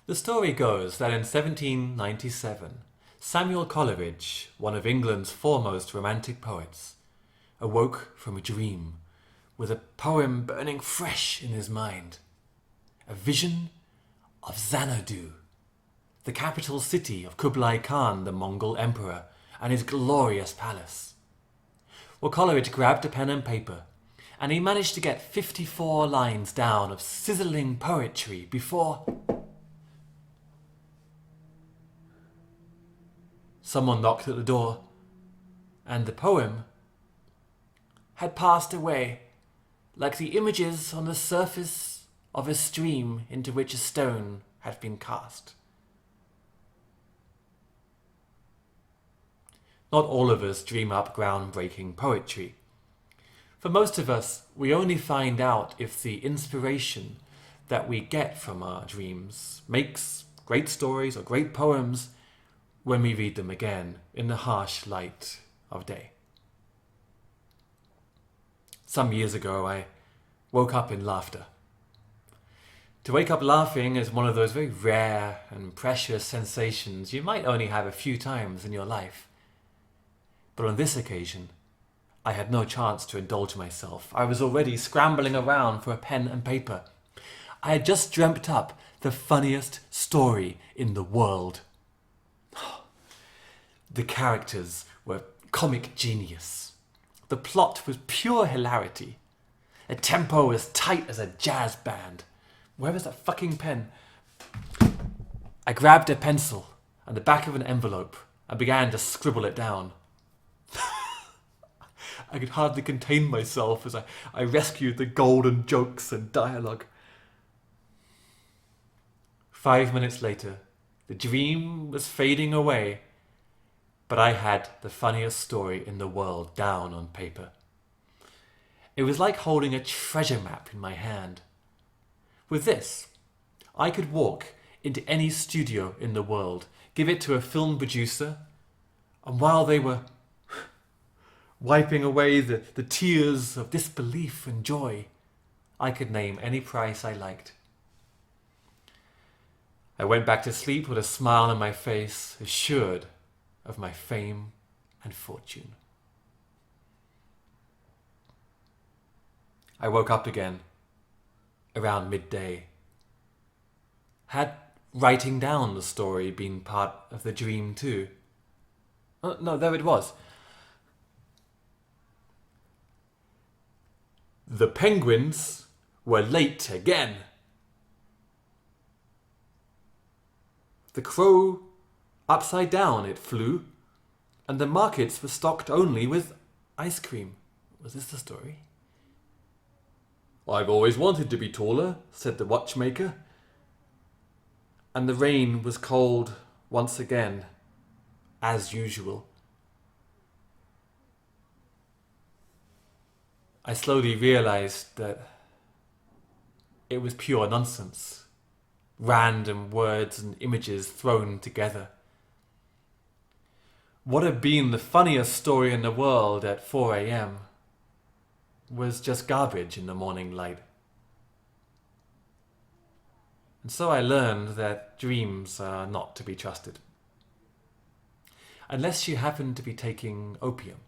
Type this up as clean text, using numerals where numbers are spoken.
The story goes that in 1797, Samuel Coleridge, one of England's foremost romantic poets, awoke from a dream with a poem burning fresh in his mind. A vision of Xanadu, the capital city of Kubla Khan, the Mongol emperor, and his glorious palace. Well, Coleridge grabbed a pen and paper, and he managed to get 54 lines down of sizzling poetry before someone knocked at the door, and the poem had passed away like the images on the surface of a stream into which a stone had been cast. Not all of us dream up groundbreaking poetry. For most of us, we only find out if the inspiration that we get from our dreams makes great stories or great poems when we read them again in the harsh light of day. Some years ago, I woke up in laughter. To wake up laughing is one of those very rare and precious sensations you might only have a few times in your life. But on this occasion, I had no chance to indulge myself. I was already scrambling around for a pen and paper. I had just dreamt up the funniest story in the world. The characters were comic genius. The plot was pure hilarity. A tempo as tight as a jazz band. Where was that fucking pen? I grabbed a pencil and the back of an envelope and began to scribble it down. I could hardly contain myself as I rescued the golden jokes and dialogue. 5 minutes later, the dream was fading away, but I had the funniest story in the world down on paper. It was like holding a treasure map in my hand. With this, I could walk into any studio in the world, give it to a film producer, and while they were wiping away the tears of disbelief and joy, I could name any price I liked. I went back to sleep with a smile on my face, assured of my fame and fortune. I woke up again around midday. Had writing down the story been part of the dream too? Oh, no, there it was. The penguins were late again. The crow upside down it flew, and the markets were stocked only with ice cream. Was this the story? I've always wanted to be taller, said the watchmaker. And the rain was cold once again, as usual. I slowly realized that it was pure nonsense. Random words and images thrown together. What had been the funniest story in the world at 4 a.m. was just garbage in the morning light. And so I learned that dreams are not to be trusted. Unless you happen to be taking opium.